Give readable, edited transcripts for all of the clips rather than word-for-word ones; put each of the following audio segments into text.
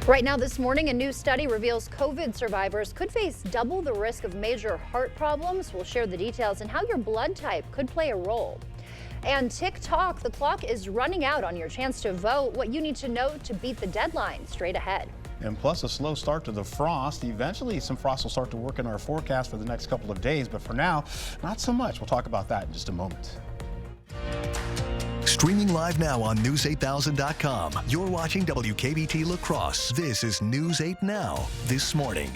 Right now this morning, a new study reveals COVID survivors could face double the risk of major heart problems. We'll share the details and how your blood type could play a role. And TikTok, the clock is running out on your chance to vote. What you need to know to beat the deadline, straight ahead. And plus a slow start to the frost. Eventually some frost will start to work in our forecast for the next couple of days, but for now, not so much. We'll talk about that in just a moment. Streaming live now on News8000.com. You're watching WKBT La Crosse. This is News 8 Now, this morning.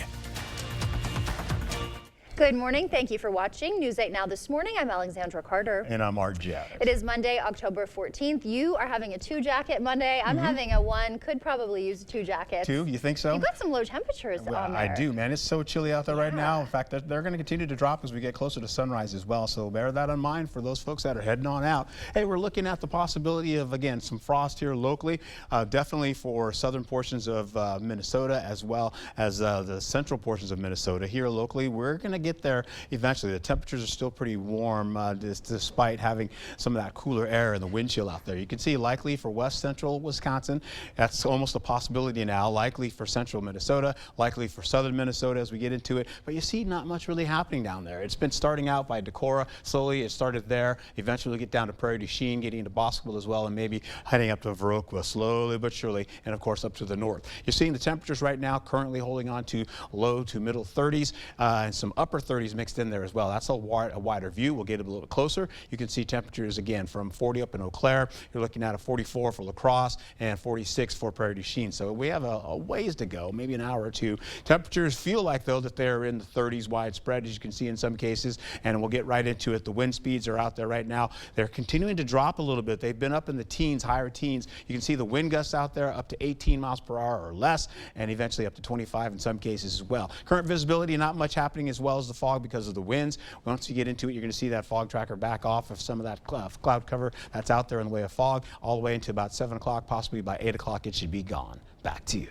Good morning. Thank you for watching News 8 Now this morning. I'm Alexandra Carter. And I'm Art Jack. It is Monday, October 14th. You are having a 2-jacket Monday. I'm having a 1. Could probably use 2 jackets. 2? You think so? You've got some low temperatures on there. I do, man. It's so chilly out there right now. In fact, they're going to continue to drop as we get closer to sunrise as well. So bear that in mind for those folks that are heading on out. Hey, we're looking at the possibility of, again, some frost here locally. Definitely for southern portions of Minnesota as well as the central portions of Minnesota. Here locally, we're going to get there eventually. The temperatures are still pretty warm despite having some of that cooler air and the wind chill out there. You can see likely for west central Wisconsin, that's almost a possibility now. Likely for central Minnesota, likely for southern Minnesota as we get into it. But you see not much really happening down there. It's been starting out by Decorah. Slowly it started there. Eventually we'll get down to Prairie du Chien, getting into Bosqueville as well, and maybe heading up to Viroqua slowly but surely, and of course up to the north. You're seeing the temperatures right now currently holding on to low to middle 30s and some upper 30s mixed in there as well. That's a wider view. We'll get a little closer. You can see temperatures again from 40 up in Eau Claire. You're looking at a 44 for La Crosse and 46 for Prairie du Chien. So we have a ways to go, maybe an hour or two. Temperatures feel like though that they're in the 30s widespread, as you can see in some cases, and we'll get right into it. The wind speeds are out there right now. They're continuing to drop a little bit. They've been up in the teens, higher teens. You can see the wind gusts out there up to 18 miles per hour or less, and eventually up to 25 in some cases as well. Current visibility, not much happening as well as the fog because of the winds. Once you get into it, you're going to see that fog tracker back off of some of that cloud cover that's out there in the way of fog, all the way into about 7 o'clock, possibly by 8 o'clock it should be gone. Back to you.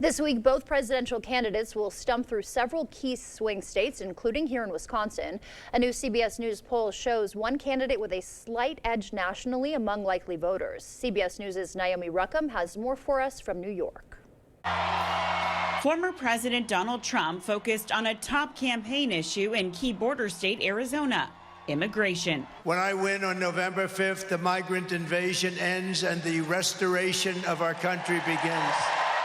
This week, both presidential candidates will stump through several key swing states, including here in Wisconsin. A new CBS News poll shows one candidate with a slight edge nationally among likely voters. CBS News' Naomi Ruckham has more for us from New York. Former President Donald Trump focused on a top campaign issue in key border state Arizona: immigration. When I win on November 5th, the migrant invasion ends and the restoration of our country begins.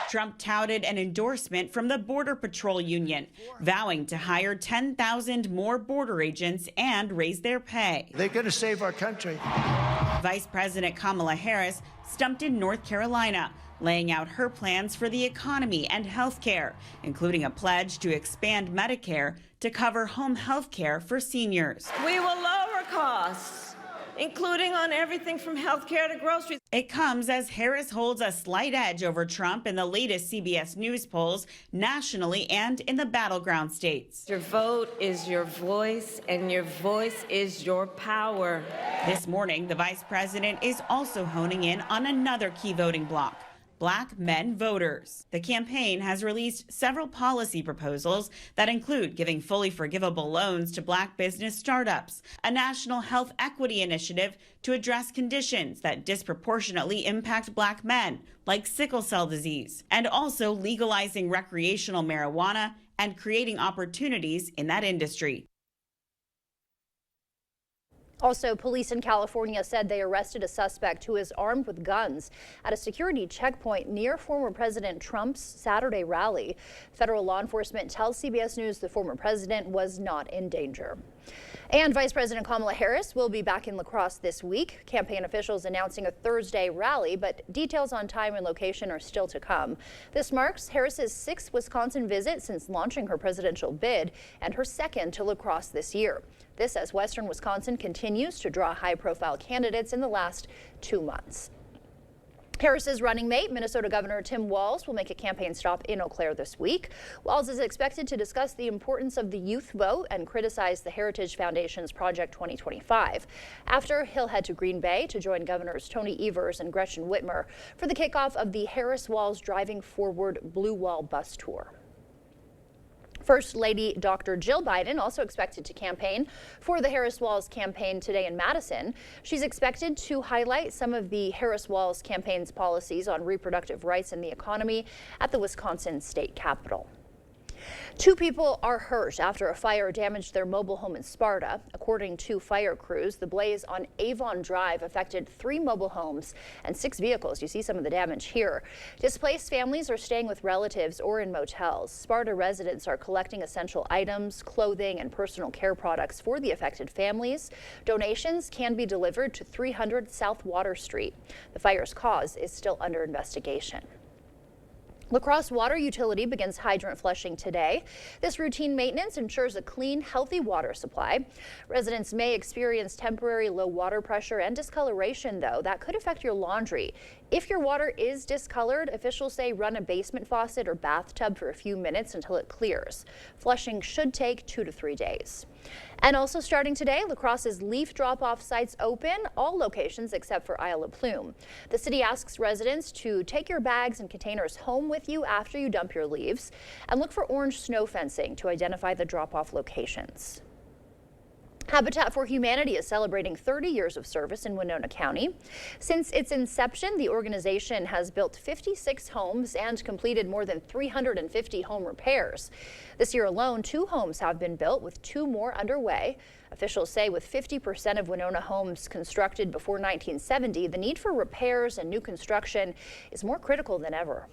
Trump touted an endorsement from the Border Patrol Union, vowing to hire 10,000 more border agents and raise their pay. They're going to save our country. Vice President Kamala Harris stumped in North Carolina, laying out her plans for the economy and health care, including a pledge to expand Medicare to cover home health care for seniors. We will lower costs, including on everything from health care to groceries. It comes as Harris holds a slight edge over Trump in the latest CBS News polls nationally and in the battleground states. Your vote is your voice, and your voice is your power. This morning, the vice president is also honing in on another key voting bloc: Black men voters. The campaign has released several policy proposals that include giving fully forgivable loans to Black business startups, a national health equity initiative to address conditions that disproportionately impact Black men, like sickle cell disease, and also legalizing recreational marijuana and creating opportunities in that industry. Also, police in California said they arrested a suspect who is armed with guns at a security checkpoint near former President Trump's Saturday rally. Federal law enforcement tells CBS News the former president was not in danger. And Vice President Kamala Harris will be back in La Crosse this week. Campaign officials announcing a Thursday rally, but details on time and location are still to come. This marks Harris's 6th Wisconsin visit since launching her presidential bid and her 2nd to La Crosse this year. This as Western Wisconsin continues to draw high-profile candidates in the last 2 months. Harris's running mate, Minnesota Governor Tim Walz, will make a campaign stop in Eau Claire this week. Walz is expected to discuss the importance of the youth vote and criticize the Heritage Foundation's Project 2025. After, he'll head to Green Bay to join Governors Tony Evers and Gretchen Whitmer for the kickoff of the Harris-Walz Driving Forward Blue Wall Bus Tour. First Lady Dr. Jill Biden also expected to campaign for the Harris-Walz campaign today in Madison. She's expected to highlight some of the Harris-Walz campaign's policies on reproductive rights and the economy at the Wisconsin state capitol. 2 people are hurt after a fire damaged their mobile home in Sparta. According to fire crews, the blaze on Avon Drive affected 3 mobile homes and 6 vehicles. You see some of the damage here. Displaced families are staying with relatives or in motels. Sparta residents are collecting essential items, clothing, and personal care products for the affected families. Donations can be delivered to 300 South Water Street. The fire's cause is still under investigation. La Crosse Water Utility begins hydrant flushing today. This routine maintenance ensures a clean, healthy water supply. Residents may experience temporary low water pressure and discoloration, though. That could affect your laundry. If your water is discolored, officials say run a basement faucet or bathtub for a few minutes until it clears. Flushing should take 2 to 3 days. And also starting today, La Crosse's leaf drop-off sites open, all locations except for Isle of Plume. The city asks residents to take your bags and containers home with you after you dump your leaves, and look for orange snow fencing to identify the drop-off locations. Habitat for Humanity is celebrating 30 years of service in Winona County. Since its inception, the organization has built 56 homes and completed more than 350 home repairs. This year alone, 2 homes have been built, with 2 more underway. Officials say with 50% of Winona homes constructed before 1970, the need for repairs and new construction is more critical than ever.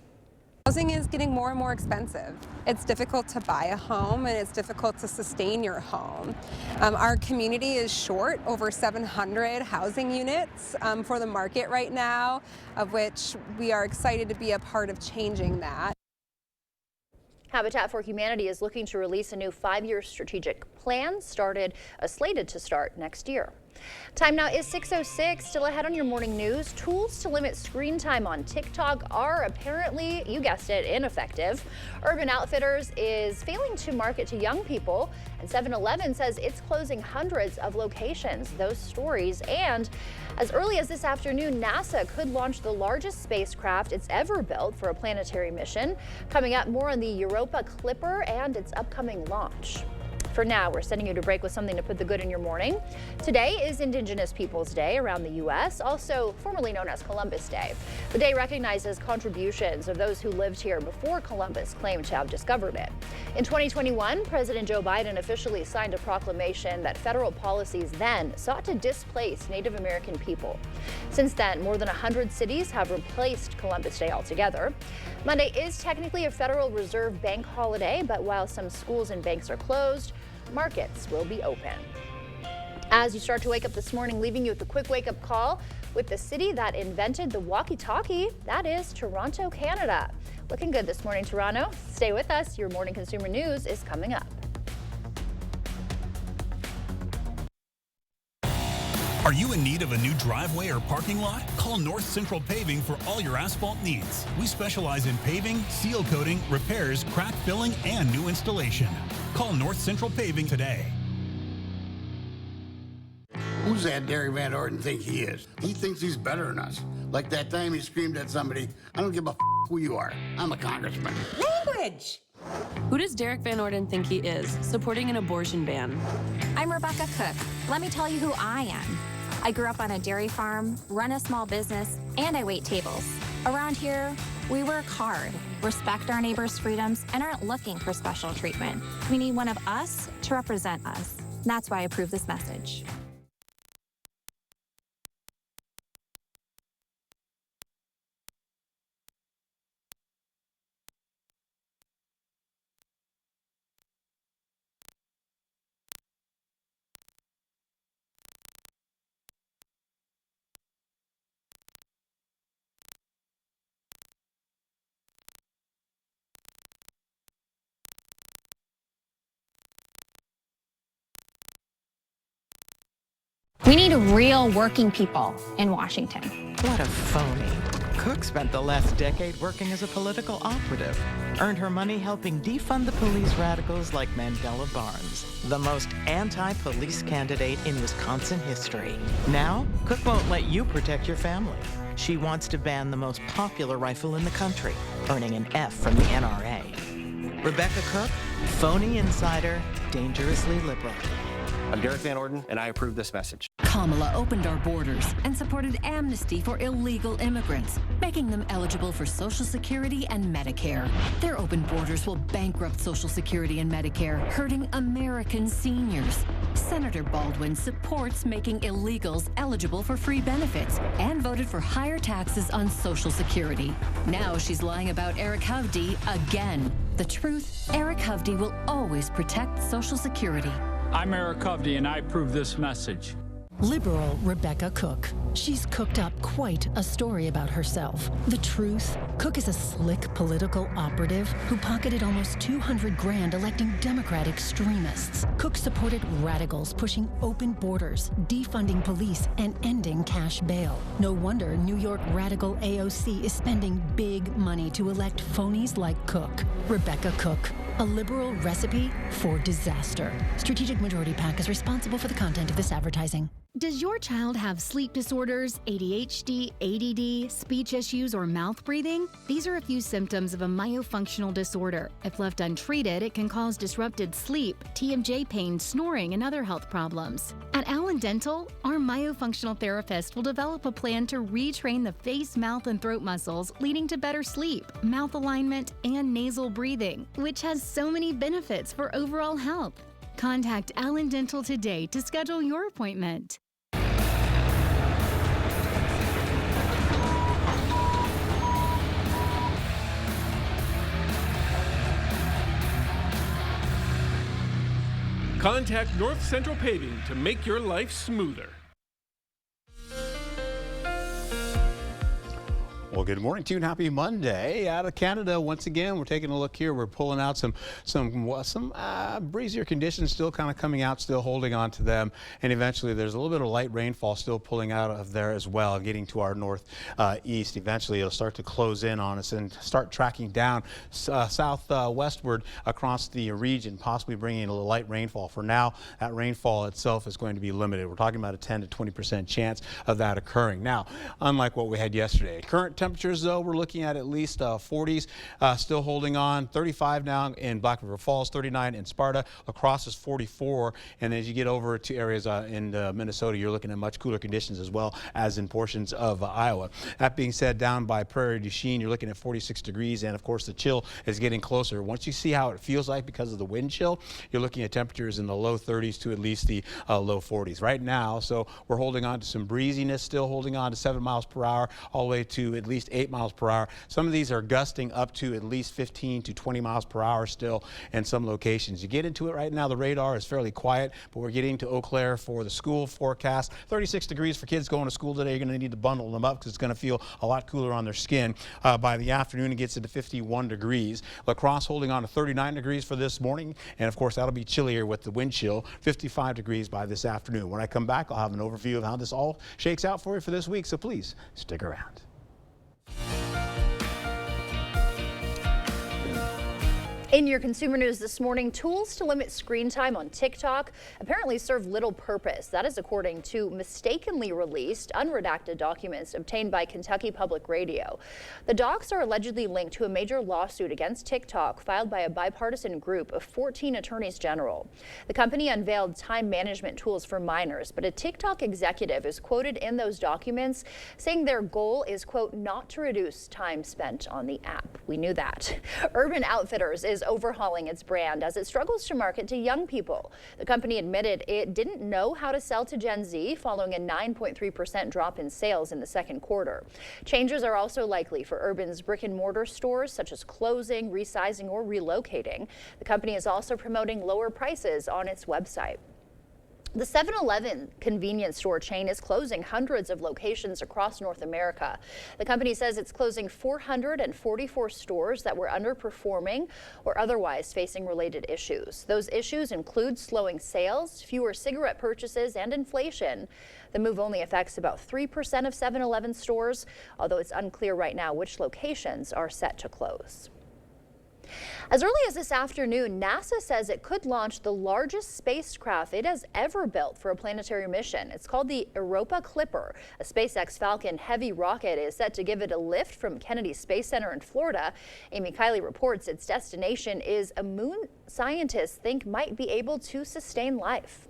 Housing is getting more and more expensive. It's difficult to buy a home and it's difficult to sustain your home. Our community is short over 700 housing units for the market right now, of which we are excited to be a part of changing that. Habitat for Humanity is looking to release a new 5-year strategic plan slated to start next year. Time now is 6:06. Still ahead on your morning news, tools to limit screen time on TikTok are apparently, you guessed it, ineffective. Urban Outfitters is failing to market to young people, and 7-Eleven says it's closing hundreds of locations. Those stories, and as early as this afternoon, NASA could launch the largest spacecraft it's ever built for a planetary mission. Coming up, more on the Europa Clipper and its upcoming launch. For now, we're sending you to break with something to put the good in your morning. Today is Indigenous Peoples Day around the U.S., also formerly known as Columbus Day. The day recognizes contributions of those who lived here before Columbus claimed to have discovered it. In 2021, President Joe Biden officially signed a proclamation that federal policies then sought to displace Native American people. Since then, more than 100 cities have replaced Columbus Day altogether. Monday is technically a Federal Reserve Bank holiday, but while some schools and banks are closed, markets will be open. As you start to wake up this morning, leaving you with a quick wake-up call with the city that invented the walkie-talkie, that is Toronto, Canada. Looking good this morning, Toronto. Stay with us. Your morning consumer news is coming up. Are you in need of a new driveway or parking lot? Call North Central Paving for all your asphalt needs. We specialize in paving, seal coating, repairs, crack filling, and new installation. Call North Central Paving today. Who's that Derek Van Orden think he is? He thinks he's better than us. Like that time he screamed at somebody, I don't give a who you are. I'm a congressman. Language! Who does Derek Van Orden think he is, supporting an abortion ban? I'm Rebecca Cook. Let me tell you who I am. I grew up on a dairy farm, run a small business, and I wait tables. Around here, we work hard, respect our neighbors' freedoms, and aren't looking for special treatment. We need one of us to represent us. That's why I approve this message. We need real working people in Washington. What a phony. Cook spent the last decade working as a political operative, earned her money helping defund the police radicals like Mandela Barnes, the most anti-police candidate in Wisconsin history. Now, Cook won't let you protect your family. She wants to ban the most popular rifle in the country, earning an F from the NRA. Rebecca Cook, Phony insider, dangerously liberal. I'm Derek Van Orden, and I approve this message. Kamala opened our borders and supported amnesty for illegal immigrants, making them eligible for Social Security and Medicare. Their open borders will bankrupt Social Security and Medicare, hurting American seniors. Senator Baldwin supports making illegals eligible for free benefits and voted for higher taxes on Social Security. Now she's lying about Eric Hovde again. The truth, Eric Hovde will always protect Social Security. I'm Eric Hovde, and I approve this message. Liberal Rebecca Cook. She's cooked up quite a story about herself. The truth? Cook is a slick political operative who pocketed almost 200 grand electing Democrat extremists. Cook supported radicals pushing open borders, defunding police, and ending cash bail. No wonder New York radical AOC is spending big money to elect phonies like Cook. Rebecca Cook. A liberal recipe for disaster. Strategic Majority PAC is responsible for the content of this advertising. Does your child have sleep disorders, ADHD, ADD, speech issues, or mouth breathing? These are a few symptoms of a myofunctional disorder. If left untreated, it can cause disrupted sleep, TMJ pain, snoring, and other health problems. At Allen Dental, our myofunctional therapist will develop a plan to retrain the face, mouth, and throat muscles, leading to better sleep, mouth alignment, and nasal breathing, which has so many benefits for overall health. Contact Allen Dental today to schedule your appointment. Contact North Central Paving to make your life smoother. Well, good morning to you and happy Monday. Out of Canada, once again, we're taking a look here. We're pulling out some breezier conditions still kind of coming out, still holding on to them. And eventually there's a little bit of light rainfall still pulling out of there as well, getting to our northeast. Eventually it'll start to close in on us and start tracking down southwestward across the region, possibly bringing a little light rainfall. For now, that rainfall itself is going to be limited. We're talking about a 10 to 20% chance of that occurring. Now, unlike what we had yesterday, current temperatures, though, we're looking at least 40s, still holding on. 35 now in Black River Falls, 39 in Sparta. La Crosse is 44. And as you get over to areas in Minnesota, you're looking at much cooler conditions as well as in portions of Iowa. That being said, down by Prairie du Chien, you're looking at 46 degrees. And, of course, the chill is getting closer. Once you see how it feels like because of the wind chill, you're looking at temperatures in the low 30s to at least the low 40s right now. So we're holding on to some breeziness, still holding on to 7 miles per hour all the way to at least 8 miles per hour. Some of these are gusting up to at least 15 to 20 miles per hour still in some locations. You get into it right now, the radar is fairly quiet, but we're getting to Eau Claire for the school forecast. 36 degrees for kids going to school today. You're going to need to bundle them up because it's going to feel a lot cooler on their skin. By the afternoon, it gets into 51 degrees. La Crosse holding on to 39 degrees for this morning, and of course that'll be chillier with the wind chill. 55 degrees by this afternoon. When I come back, I'll have an overview of how this all shakes out for you for this week, so please stick around. In your consumer news this morning, tools to limit screen time on TikTok apparently serve little purpose. That is according to mistakenly released, unredacted documents obtained by Kentucky Public Radio. The docs are allegedly linked to a major lawsuit against TikTok filed by a bipartisan group of 14 attorneys general. The company unveiled time management tools for minors, but a TikTok executive is quoted in those documents saying their goal is, quote, not to reduce time spent on the app. We knew that. Urban Outfitters is overhauling its brand as it struggles to market to young people. The company admitted it didn't know how to sell to Gen Z following a 9.3% drop in sales in the second quarter. Changes are also likely for Urban's brick and mortar stores, such as closing, resizing, or relocating. The company is also promoting lower prices on its website. The 7-Eleven convenience store chain is closing hundreds of locations across North America. The company says it's closing 444 stores that were underperforming or otherwise facing related issues. Those issues include slowing sales, fewer cigarette purchases, and inflation. The move only affects about 3% of 7-Eleven stores, although it's unclear right now which locations are set to close. As early as this afternoon, NASA says it could launch the largest spacecraft it has ever built for a planetary mission. It's called the Europa Clipper. A SpaceX Falcon Heavy rocket is set to give it a lift from Kennedy Space Center in Florida. Amy Kiley reports its destination is a moon scientists think might be able to sustain life.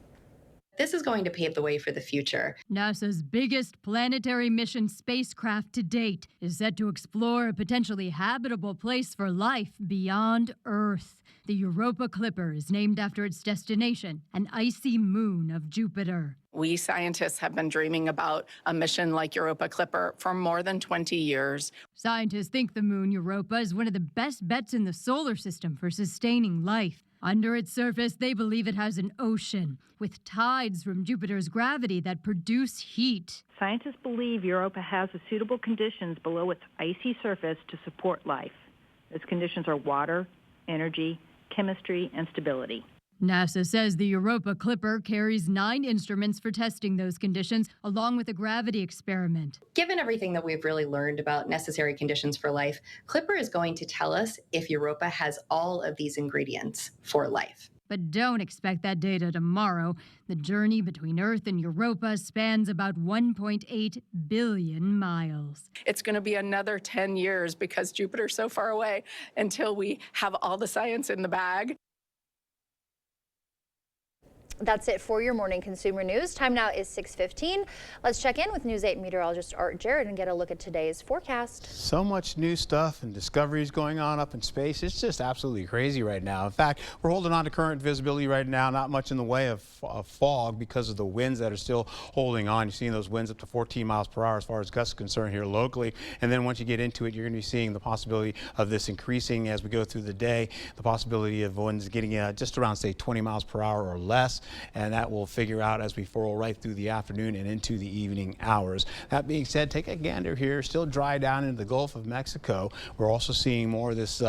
This is going to pave the way for the future. NASA's biggest planetary mission spacecraft to date is set to explore a potentially habitable place for life beyond Earth. The Europa Clipper is named after its destination, an icy moon of Jupiter. We scientists have been dreaming about a mission like Europa Clipper for more than 20 years. Scientists think the moon Europa is one of the best bets in the solar system for sustaining life. Under its surface, they believe it has an ocean with tides from Jupiter's gravity that produce heat. Scientists believe Europa has the suitable conditions below its icy surface to support life. Those conditions are water, energy, chemistry, and stability. NASA says the Europa Clipper carries 9 instruments for testing those conditions, along with a gravity experiment. Given everything that we've really learned about necessary conditions for life, Clipper is going to tell us if Europa has all of these ingredients for life. But don't expect that data tomorrow. The journey between Earth and Europa spans about 1.8 billion miles. It's going to be another 10 years because Jupiter's so far away until we have all the science in the bag. That's it for your morning consumer news. Time now is 6:15. Let's check in with News 8 meteorologist Art Jarrett and get a look at today's forecast. So much new stuff and discoveries going on up in space. It's just absolutely crazy right now. In fact, we're holding on to current visibility right now, not much in the way of fog because of the winds that are still holding on. You're seeing those winds up to 14 miles per hour as far as gusts are concerned here locally. And then once you get into it, you're going to be seeing the possibility of this increasing as we go through the day, the possibility of winds getting just around, say, 20 miles per hour or less. And that will figure out as we roll right through the afternoon and into the evening hours. That being said, take a gander here. Still dry down into the Gulf of Mexico. We're also seeing more of this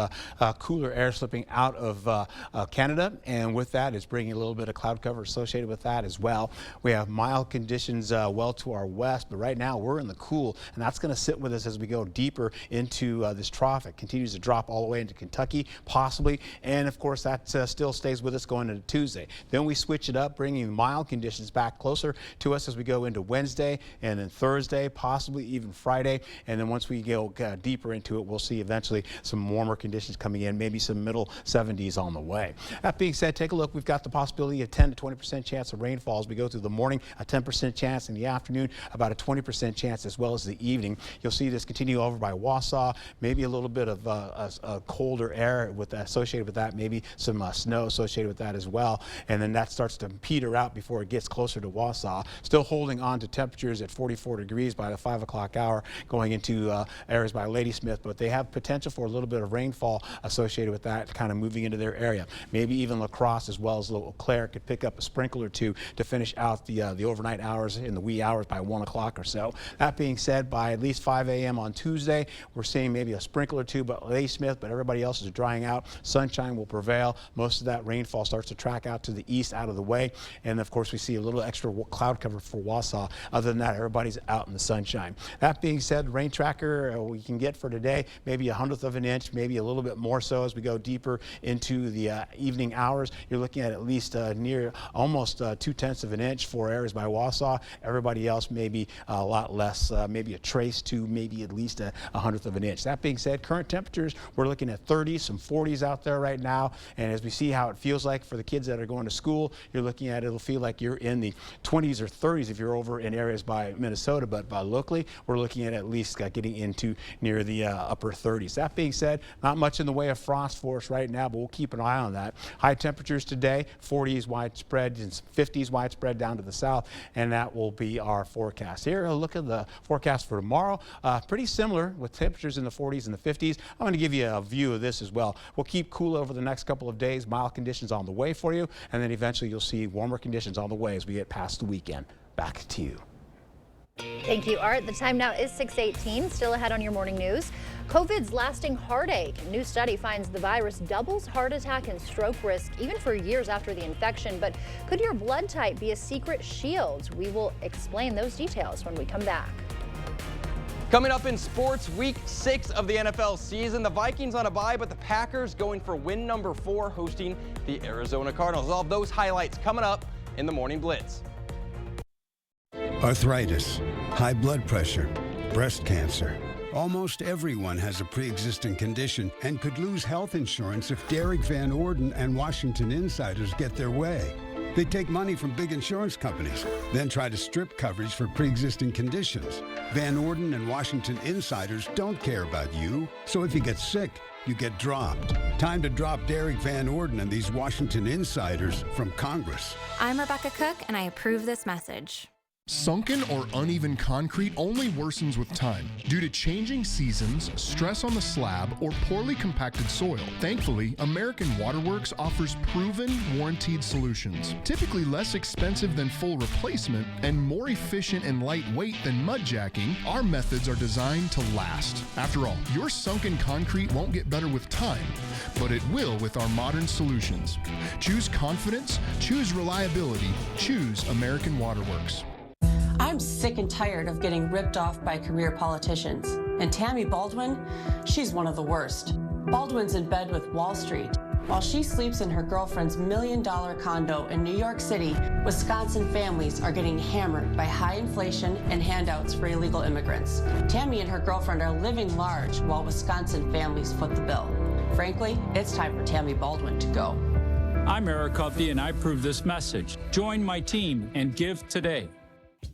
cooler air slipping out of Canada, and with that is bringing a little bit of cloud cover associated with that as well. We have mild conditions well to our west, but right now we're in the cool, and that's going to sit with us as we go deeper into this trough. It continues to drop all the way into Kentucky, possibly, and of course that still stays with us going into Tuesday. Then we switch it up, bringing mild conditions back closer to us as we go into Wednesday and then Thursday, possibly even Friday. And then once we go deeper into it, we'll see eventually some warmer conditions coming in, maybe some middle 70s on the way. That being said, take a look. We've got the possibility of 10 to 20% chance of rainfall as we go through the morning, a 10% chance in the afternoon, about a 20% chance as well as the evening. You'll see this continue over by Wausau, maybe a little bit of a colder air associated with that, maybe some snow associated with that as well. And then that starts to peter out before it gets closer to Wausau. Still holding on to temperatures at 44 degrees by the 5 o'clock hour going into areas by Ladysmith, but they have potential for a little bit of rainfall associated with that kind of moving into their area. Maybe even La Crosse as well as Eau Claire could pick up a sprinkle or two to finish out the overnight hours in the wee hours by 1 o'clock or so. That being said, by at least 5 a.m. on Tuesday, we're seeing maybe a sprinkle or two, but Ladysmith, but everybody else is drying out. Sunshine will prevail. Most of that rainfall starts to track out to the east out of the way. And of course, we see a little extra cloud cover for Wausau. Other than that, everybody's out in the sunshine. That being said, rain tracker we can get for today, maybe 1/100 of an inch, maybe a little bit more so as we go deeper into the evening hours. You're looking at least near almost 2/10 of an inch for areas by Wausau. Everybody else maybe a lot less, maybe a trace to maybe at least 1/100 of an inch. That being said, current temperatures, we're looking at 30s, some 40s out there right now. And as we see how it feels like for the kids that are going to school, you're looking at it'll feel like you're in the 20s or 30s if you're over in areas by Minnesota, but by locally, we're looking at least getting into near the upper 30s. That being said, not much in the way of frost for us right now, but we'll keep an eye on that. High temperatures today, 40s widespread and 50s widespread down to the south, and that will be our forecast. Here, a look at the forecast for tomorrow. Pretty similar with temperatures in the 40s and the 50s. I'm going to give you a view of this as well. We'll keep cool over the next couple of days, mild conditions on the way for you, and then eventually you'll see warmer conditions on the way as we get past the weekend. Back to you. Thank you, Art. The time now is 6:18. Still ahead on your morning news. COVID's lasting heartache. A new study finds the virus doubles heart attack and stroke risk even for years after the infection. But could your blood type be a secret shield? We will explain those details when we come back. Coming up in sports, week 6 of the NFL season. The Vikings on a bye, but the Packers going for win number 4, hosting the Arizona Cardinals. All of those highlights coming up in the Morning Blitz. Arthritis, high blood pressure, breast cancer. Almost everyone has a pre-existing condition and could lose health insurance if Derek Van Orden and Washington insiders get their way. They take money from big insurance companies, then try to strip coverage for pre-existing conditions. Van Orden and Washington insiders don't care about you, so if you get sick, you get dropped. Time to drop Derek Van Orden and these Washington insiders from Congress. I'm Rebecca Cook, and I approve this message. Sunken or uneven concrete only worsens with time due to changing seasons, stress on the slab, or poorly compacted soil. Thankfully, American Waterworks offers proven, warranted solutions. Typically less expensive than full replacement and more efficient and lightweight than mud jacking, our methods are designed to last. After all, your sunken concrete won't get better with time, but it will with our modern solutions. Choose confidence, choose reliability, choose American Waterworks. I'm sick and tired of getting ripped off by career politicians. And Tammy Baldwin, she's one of the worst. Baldwin's in bed with Wall Street. While she sleeps in her girlfriend's $1 million condo in New York City, Wisconsin families are getting hammered by high inflation and handouts for illegal immigrants. Tammy and her girlfriend are living large while Wisconsin families foot the bill. Frankly, it's time for Tammy Baldwin to go. I'm Eric Hovde, and I approve this message. Join my team and give today.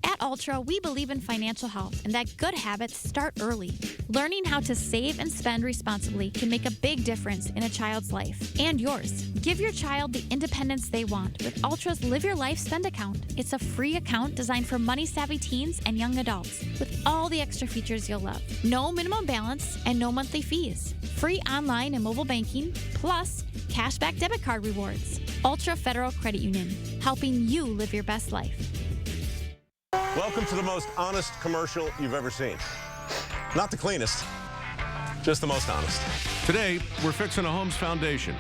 At Ultra, we believe in financial health and that good habits start early. Learning how to save and spend responsibly can make a big difference in a child's life and yours. Give your child the independence they want with Ultra's Live Your Life Spend account. It's a free account designed for money-savvy teens and young adults with all the extra features you'll love. No minimum balance and no monthly fees. Free online and mobile banking, plus cashback debit card rewards. Ultra Federal Credit Union, helping you live your best life. Welcome to the most honest commercial you've ever seen. Not the cleanest, just the most honest. Today, we're fixing a home's foundation.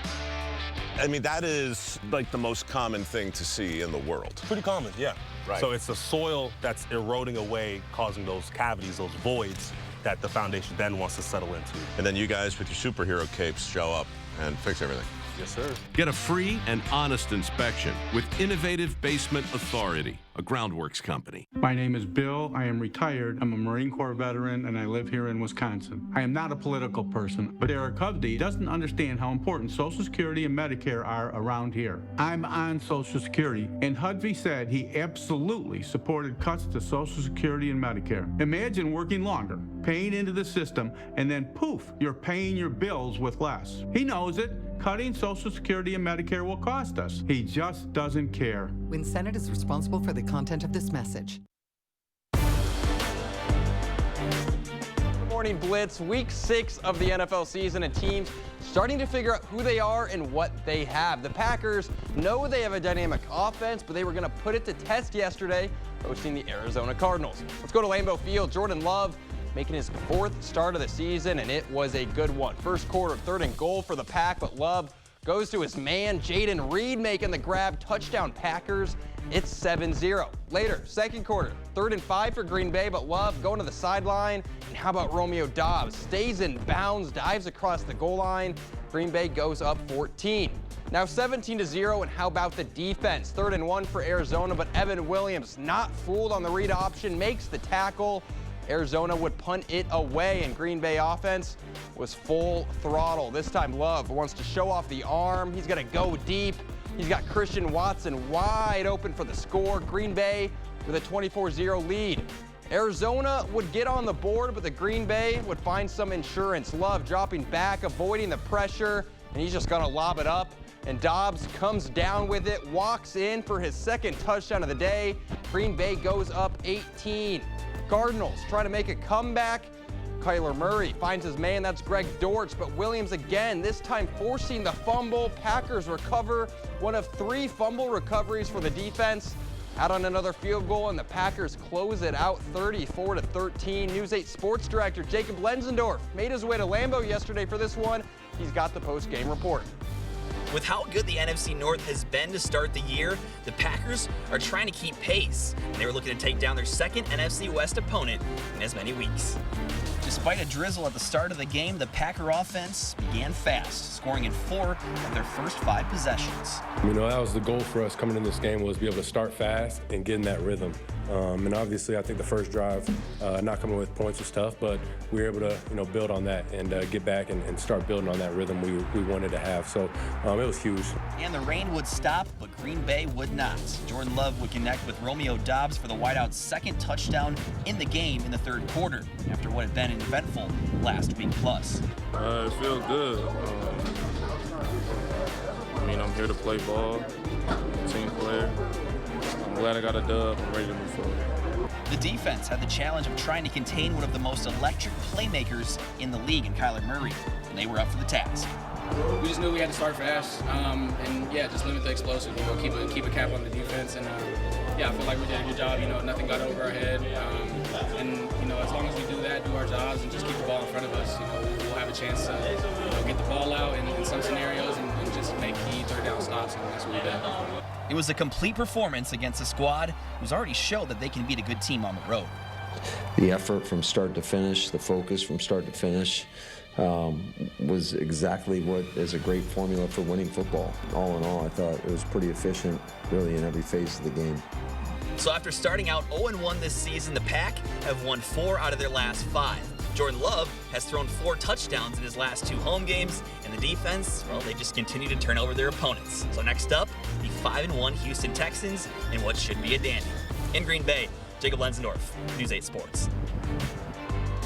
I mean, that is like the most common thing to see in the world. Pretty common, yeah. Right. So it's the soil that's eroding away, causing those cavities, those voids that the foundation then wants to settle into. And then you guys with your superhero capes show up and fix everything. Yes, sir. Get a free and honest inspection with Innovative Basement Authority, a Groundworks company. My name is Bill. I am retired. I'm a Marine Corps veteran, and I live here in Wisconsin. I am not a political person, but Eric Hovde doesn't understand how important Social Security and Medicare are around here. I'm on Social Security, and Hovde said he absolutely supported cuts to Social Security and Medicare. Imagine working longer, paying into the system, and then poof, you're paying your bills with less. He knows it. Cutting Social Security and Medicare will cost us. He just doesn't care. Win Senate is responsible for the content of this message. Morning Blitz, week 6 of the NFL season, and teams starting to figure out who they are and what they have. The Packers know they have a dynamic offense, but they were going to put it to test yesterday, hosting the Arizona Cardinals. Let's go to Lambeau Field. Jordan Love making his 4th start of the season, and it was a good one. First quarter, 3rd and goal for the Pack, but Love goes to his man, Jaden Reed, making the grab. Touchdown Packers. It's 7-0. Later, 2nd quarter, 3rd and 5 for Green Bay, but Love going to the sideline. And how about Romeo Doubs? Stays in bounds, dives across the goal line. Green Bay goes up 14. Now 17-0, and how about the defense? 3rd and 1 for Arizona, but Evan Williams, not fooled on the read option, makes the tackle. Arizona would punt it away, and Green Bay offense was full throttle. This time Love wants to show off the arm. He's going to go deep. He's got Christian Watson wide open for the score. Green Bay with a 24-0 lead. Arizona would get on the board, but the Green Bay would find some insurance. Love dropping back, avoiding the pressure, and he's just going to lob it up. And Doubs comes down with it, walks in for his 2nd touchdown of the day. Green Bay goes up 18. Cardinals trying to make a comeback. Kyler Murray finds his man, that's Greg Dortch, but Williams again, this time forcing the fumble. Packers recover, one of 3 fumble recoveries for the defense. Out on another field goal, and the Packers close it out 34-13. News 8 sports director Jacob Lenzendorf made his way to Lambeau yesterday for this one. He's got the post-game report. With how good the NFC North has been to start the year, the Packers are trying to keep pace. And they were looking to take down their second NFC West opponent in as many weeks. Despite a drizzle at the start of the game, the Packer offense began fast, scoring in 4 of their first 5 possessions. You know, that was the goal for us coming in this game, was be able to start fast and get in that rhythm. And obviously, I think the first drive, not coming with points was tough, but we were able to, build on that and get back and start building on that rhythm we wanted to have. So it was huge. And the rain would stop, but Green Bay would not. Jordan Love would connect with Romeo Doubs for the Whiteouts' second touchdown in the game in the third quarter, after what had been an eventful last week plus. It feels good. I'm here to play ball, team player. I'm glad I got a dub. I'm ready to move forward. The defense had the challenge of trying to contain one of the most electric playmakers in the league in Kyler Murray, and they were up for the task. We just knew we had to start fast, and just limit the explosive. Keep a cap on the defense, and I feel like we did a good job. Nothing got over our head, and as long as we do that, do our jobs, and just keep the ball in front of us, we'll have a chance to get the ball out in some scenarios and just make key third down stops, and that's what we did. It was a complete performance against a squad who's already showed that they can beat a good team on the road. The effort from start to finish, the focus from start to finish, was exactly what is a great formula for winning football. All in all, I thought it was pretty efficient, really, in every phase of the game. So after starting out 0-1 this season, the Pack have won 4 out of their last 5. Jordan Love has thrown 4 touchdowns in his last 2 home games, and the defense, well, they just continue to turn over their opponents. So next up, the 5-1 Houston Texans in what should be a dandy. In Green Bay, Jacob Lensendorf, News 8 Sports.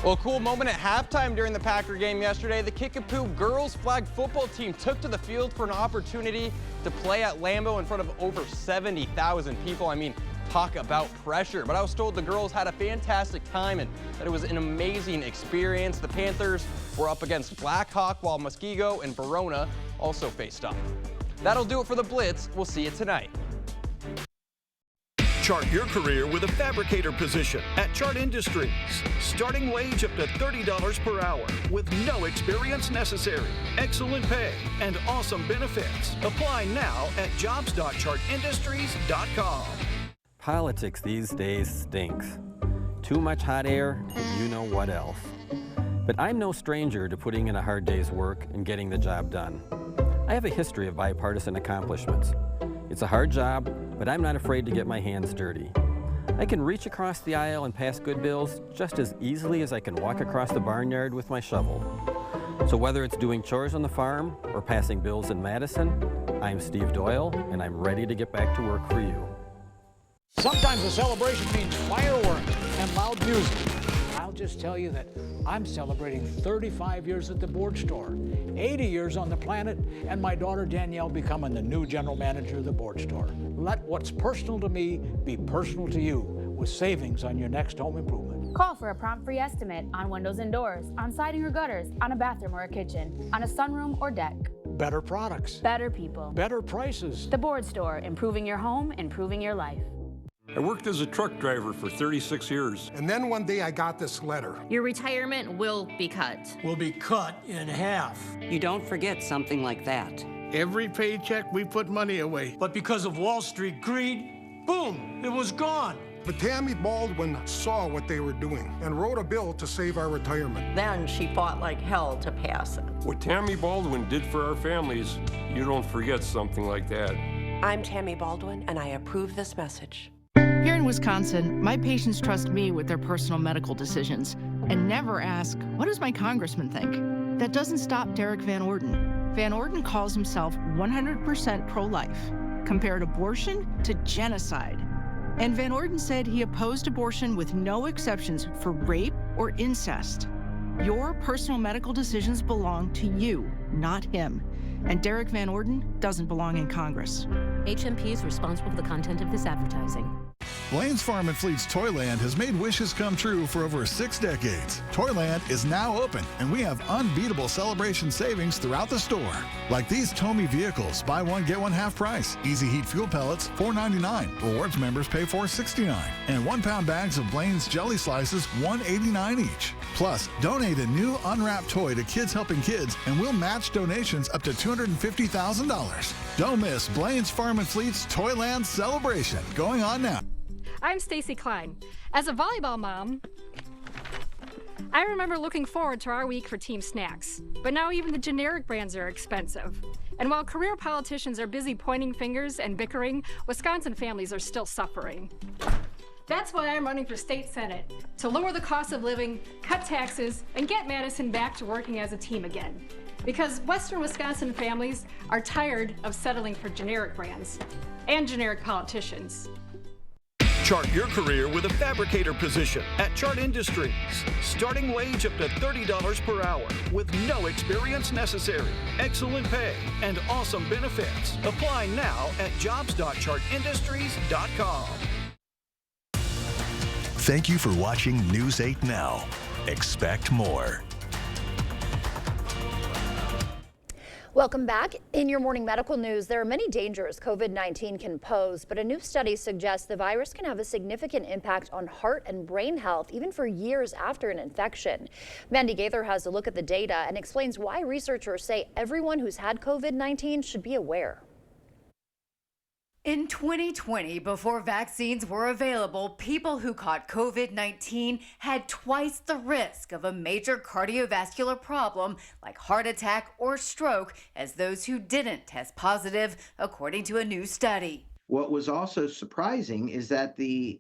Well, a cool moment at halftime during the Packer game yesterday. The Kickapoo girls flag football team took to the field for an opportunity to play at Lambeau in front of over 70,000 people. Talk about pressure. But I was told the girls had a fantastic time and that it was an amazing experience. The Panthers were up against Blackhawk, while Muskego and Verona also faced off. That'll do it for the Blitz. We'll see you tonight. Chart your career with a fabricator position at Chart Industries. Starting wage up to $30 per hour with no experience necessary. Excellent pay and awesome benefits. Apply now at jobs.chartindustries.com. Politics these days stinks. Too much hot air, and you know what else. But I'm no stranger to putting in a hard day's work and getting the job done. I have a history of bipartisan accomplishments. It's a hard job, but I'm not afraid to get my hands dirty. I can reach across the aisle and pass good bills just as easily as I can walk across the barnyard with my shovel. So whether it's doing chores on the farm or passing bills in Madison, I'm Steve Doyle, and I'm ready to get back to work for you. Sometimes a celebration means fireworks and loud music. I'll just tell you that I'm celebrating 35 years at the board store, 80 years on the planet, and my daughter Danielle becoming the new general manager of the board store. Let what's personal to me be personal to you with savings on your next home improvement. Call for a prompt free estimate on windows and doors, on siding or gutters, on a bathroom or a kitchen, on a sunroom or deck. Better products. Better people. Better prices. The board store, improving your home, improving your life. I worked as a truck driver for 36 years. And then one day I got this letter. Your retirement will be cut. Will be cut in half. You don't forget something like that. Every paycheck we put money away. But because of Wall Street greed, boom, it was gone. But Tammy Baldwin saw what they were doing and wrote a bill to save our retirement. Then she fought like hell to pass it. What Tammy Baldwin did for our families, you don't forget something like that. I'm Tammy Baldwin, and I approve this message. Here in Wisconsin, my patients trust me with their personal medical decisions and never ask, what does my congressman think? That doesn't stop Derek Van Orden. Van Orden calls himself 100% pro-life, compared abortion to genocide. And Van Orden said he opposed abortion with no exceptions for rape or incest. Your personal medical decisions belong to you, not him. And Derek Van Orden doesn't belong in Congress. HMP is responsible for the content of this advertising. Blaine's Farm and Fleet's Toyland has made wishes come true for over 6 decades. Toyland is now open, and we have unbeatable celebration savings throughout the store. Like these Tomy vehicles, buy one, get one half price. Easy Heat fuel pellets, $4.99. Rewards members pay $4.69. And 1-pound bags of Blaine's jelly slices, $1.89 each. Plus, donate a new unwrapped toy to Kids Helping Kids, and we'll match donations up to $250,000. Don't miss Blaine's Farm and Fleet's Toyland Celebration, going on now. I'm Stacy Klein. As a volleyball mom, I remember looking forward to our week for team snacks. But now even the generic brands are expensive. And while career politicians are busy pointing fingers and bickering, Wisconsin families are still suffering. That's why I'm running for state senate, to lower the cost of living, cut taxes, and get Madison back to working as a team again. Because Western Wisconsin families are tired of settling for generic brands and generic politicians. Chart your career with a fabricator position at Chart Industries. Starting wage up to $30 per hour with no experience necessary. Excellent pay and awesome benefits. Apply now at jobs.chartindustries.com. Thank you for watching News 8 Now. Expect more. Welcome back. In your morning medical news, there are many dangers COVID-19 can pose, but a new study suggests the virus can have a significant impact on heart and brain health, even for years after an infection. Mandy Gaither has a look at the data and explains why researchers say everyone who's had COVID-19 should be aware. In 2020, before vaccines were available, people who caught COVID-19 had twice the risk of a major cardiovascular problem like heart attack or stroke as those who didn't test positive, according to a new study. What was also surprising is that the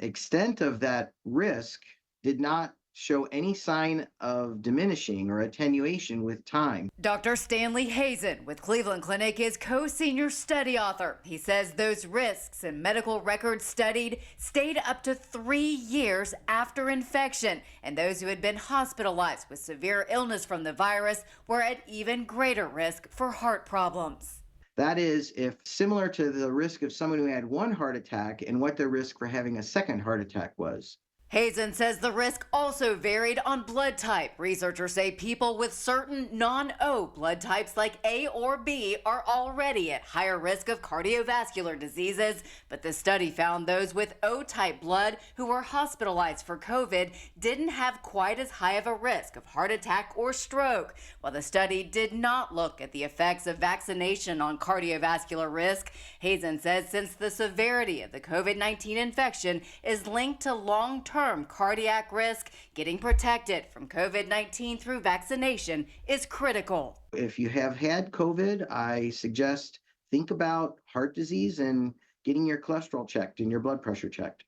extent of that risk did not show any sign of diminishing or attenuation with time. Dr. Stanley Hazen with Cleveland Clinic is co-senior study author. He says those risks and medical records studied stayed up to 3 years after infection, and those who had been hospitalized with severe illness from the virus were at even greater risk for heart problems. That is, if similar to the risk of someone who had one heart attack and what their risk for having a second heart attack was. Hazen says the risk also varied on blood type. Researchers say people with certain non-O blood types like A or B are already at higher risk of cardiovascular diseases, but the study found those with O-type blood who were hospitalized for COVID didn't have quite as high of a risk of heart attack or stroke. While the study did not look at the effects of vaccination on cardiovascular risk, Hazen says since the severity of the COVID-19 infection is linked to long-term cardiac risk, getting protected from COVID-19 through vaccination is critical. If you have had COVID, I suggest think about heart disease and getting your cholesterol checked and your blood pressure checked.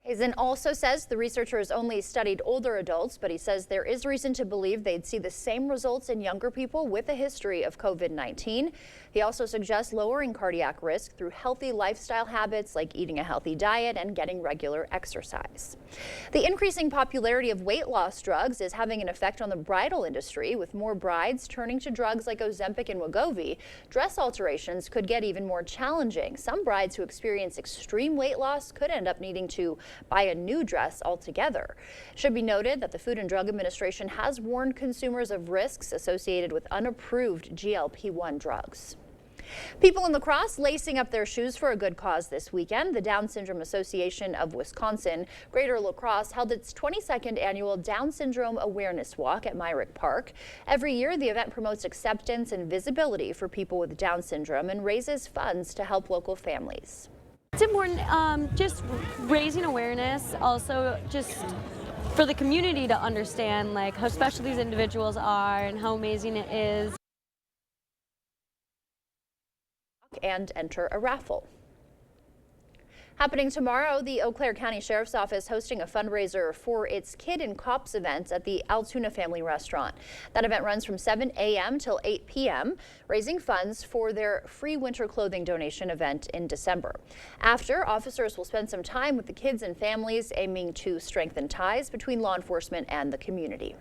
Hazen also says the researchers only studied older adults, but he says there is reason to believe they'd see the same results in younger people with a history of COVID-19. He also suggests lowering cardiac risk through healthy lifestyle habits like eating a healthy diet and getting regular exercise. The increasing popularity of weight loss drugs is having an effect on the bridal industry, with more brides turning to drugs like Ozempic and Wegovy. Dress alterations could get even more challenging. Some brides who experience extreme weight loss could end up needing to buy a new dress altogether. It should be noted that the Food and Drug Administration has warned consumers of risks associated with unapproved GLP-1 drugs. People in La Crosse lacing up their shoes for a good cause this weekend. The Down Syndrome Association of Wisconsin, Greater La Crosse, held its 22nd annual Down Syndrome Awareness Walk at Myrick Park. Every year, the event promotes acceptance and visibility for people with Down syndrome and raises funds to help local families. It's important, just raising awareness, also just for the community to understand like how special these individuals are and how amazing it is. And enter a raffle. Happening tomorrow, the Eau Claire County Sheriff's Office hosting a fundraiser for its Kid and Cops event at the Altoona Family Restaurant. That event runs from 7 a.m. till 8 p.m., raising funds for their free winter clothing donation event in December. After, officers will spend some time with the kids and families, aiming to strengthen ties between law enforcement and the community.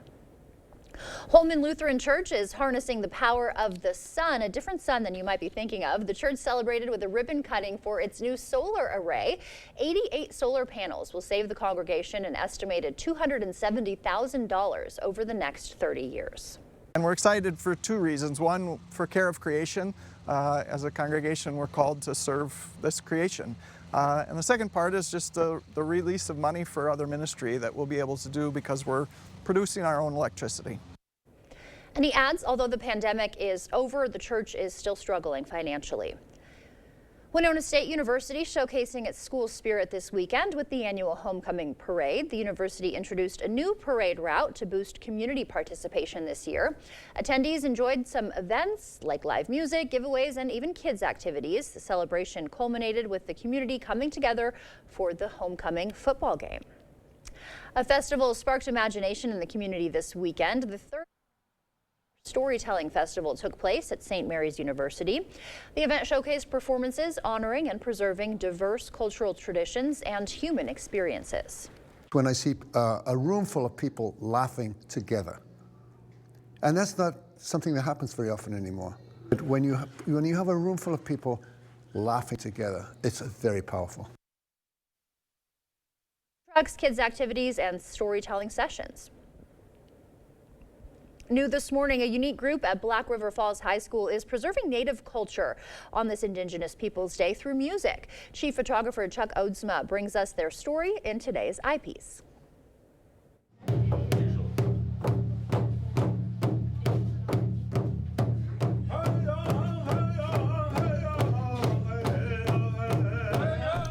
Holman Lutheran Church is harnessing the power of the sun, a different sun than you might be thinking of. The church celebrated with a ribbon cutting for its new solar array. 88 solar panels will save the congregation an estimated $270,000 over the next 30 years. And we're excited for two reasons. One, for Care of Creation. As a congregation, we're called to serve this creation. And the second part is just the release of money for other ministry that we'll be able to do because we're producing our own electricity. And he adds, although the pandemic is over, the church is still struggling financially. Winona State University showcasing its school spirit this weekend with the annual homecoming parade. The university introduced a new parade route to boost community participation this year. Attendees enjoyed some events like live music, giveaways, and even kids activities. The celebration culminated with the community coming together for the homecoming football game. A festival sparked imagination in the community this weekend. The third Storytelling Festival took place at St. Mary's University. The event showcased performances honoring and preserving diverse cultural traditions and human experiences. When I see a room full of people laughing together, and that's not something that happens very often anymore. But when you have a room full of people laughing together, it's very powerful. Trucks, kids activities, and storytelling sessions. New this morning, a unique group at Black River Falls High School is preserving Native culture on this Indigenous Peoples Day through music. Chief photographer Chuck Oadsma brings us their story in today's eyepiece.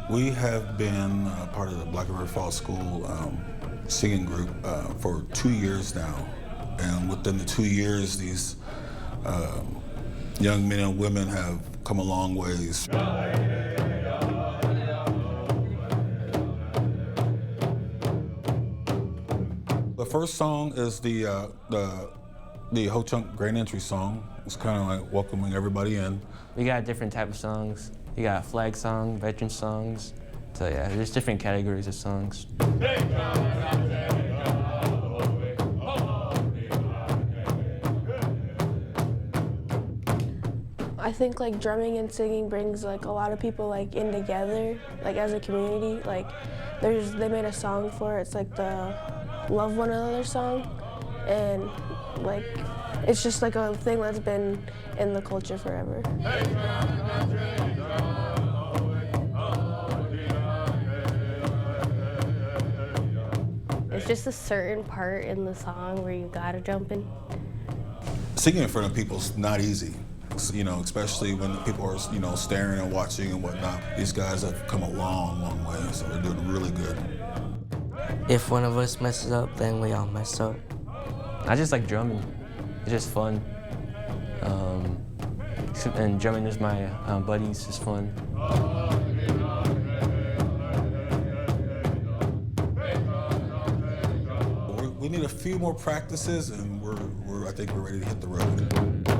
We have been part of the Black River Falls School singing group for 2 years now. And within the 2 years, these young men and women have come a long ways. The first song is the Ho-Chunk Grand Entry song. It's kind of like welcoming everybody in. We got different types of songs. You got flag song, veteran songs. So yeah, there's different categories of songs. I think like drumming and singing brings like a lot of people like in together, like as a community. Like they made a song for it. It's like the Love One Another song, and like it's just like a thing that's been in the culture forever. It's just a certain part in the song where you gotta jump in. Singing in front of people is not easy. You know, especially when people are, you know, staring and watching and whatnot. These guys have come a long, long way, so they're doing really good. If one of us messes up, then we all mess up. I just like drumming. It's just fun. And drumming with my buddies is fun. We need a few more practices, and I think we're ready to hit the road.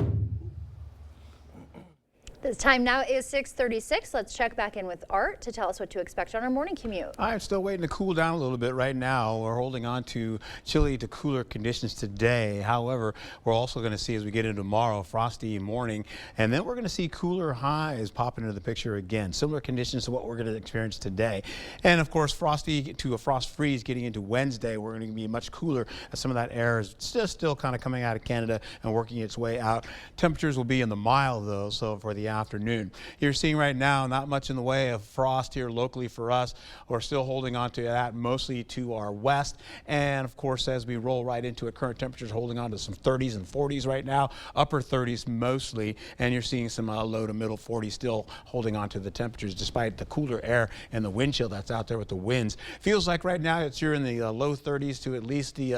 The time now is 6:36. Let's check back in with Art to tell us what to expect on our morning commute. I'm still waiting to cool down a little bit right now. We're holding on to chilly to cooler conditions today. However, we're also going to see as we get into tomorrow, frosty morning, and then we're going to see cooler highs pop into the picture again. Similar conditions to what we're going to experience today. And of course, frosty to a frost freeze getting into Wednesday. We're going to be much cooler as some of that air is still kind of coming out of Canada and working its way out. Temperatures will be in the mild though, so for the afternoon. You're seeing right now not much in the way of frost here locally for us. We're still holding on to that mostly to our west. And of course, as we roll right into it, current temperatures holding on to some 30s and 40s right now, upper 30s mostly. And you're seeing some low to middle 40s still holding on to the temperatures despite the cooler air and the wind chill that's out there with the winds. Feels like right now you're in the low 30s to at least the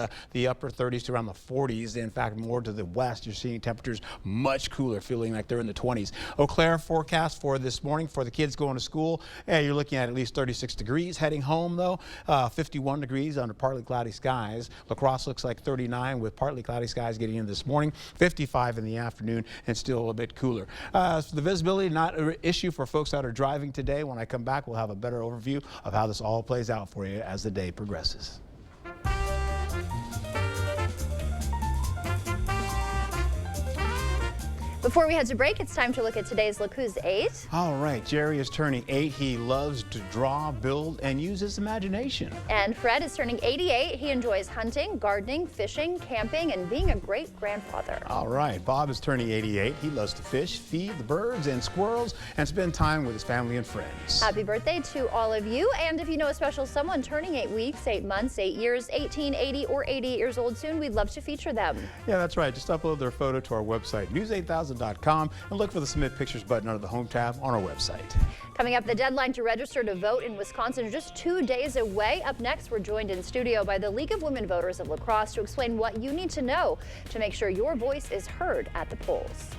upper 30s to around the 40s. In fact, more to the west, you're seeing temperatures much cooler, feeling like they're in the 20s. Eau Claire forecast for this morning for the kids going to school. You're looking at least 36 degrees. Heading home though, 51 degrees under partly cloudy skies. La Crosse looks like 39 with partly cloudy skies getting in this morning. 55 in the afternoon and still a bit cooler. So the visibility not an issue for folks that are driving today. When I come back, we'll have a better overview of how this all plays out for you as the day progresses. Before we head to break, it's time to look at today's Look Who's 8. All right, Jerry is turning 8. He loves to draw, build, and use his imagination. And Fred is turning 88. He enjoys hunting, gardening, fishing, camping, and being a great grandfather. All right, Bob is turning 88. He loves to fish, feed the birds and squirrels, and spend time with his family and friends. Happy birthday to all of you. And if you know a special someone turning 8 weeks, 8 months, 8 years, 18, 80, or 88 years old soon, we'd love to feature them. Yeah, that's right. Just upload their photo to our website, news8000.com, and look for the Submit Pictures button under the Home tab on our website. Coming up, the deadline to register to vote in Wisconsin is just 2 days away. Up next, we're joined in studio by the League of Women Voters of La Crosse to explain what you need to know to make sure your voice is heard at the polls.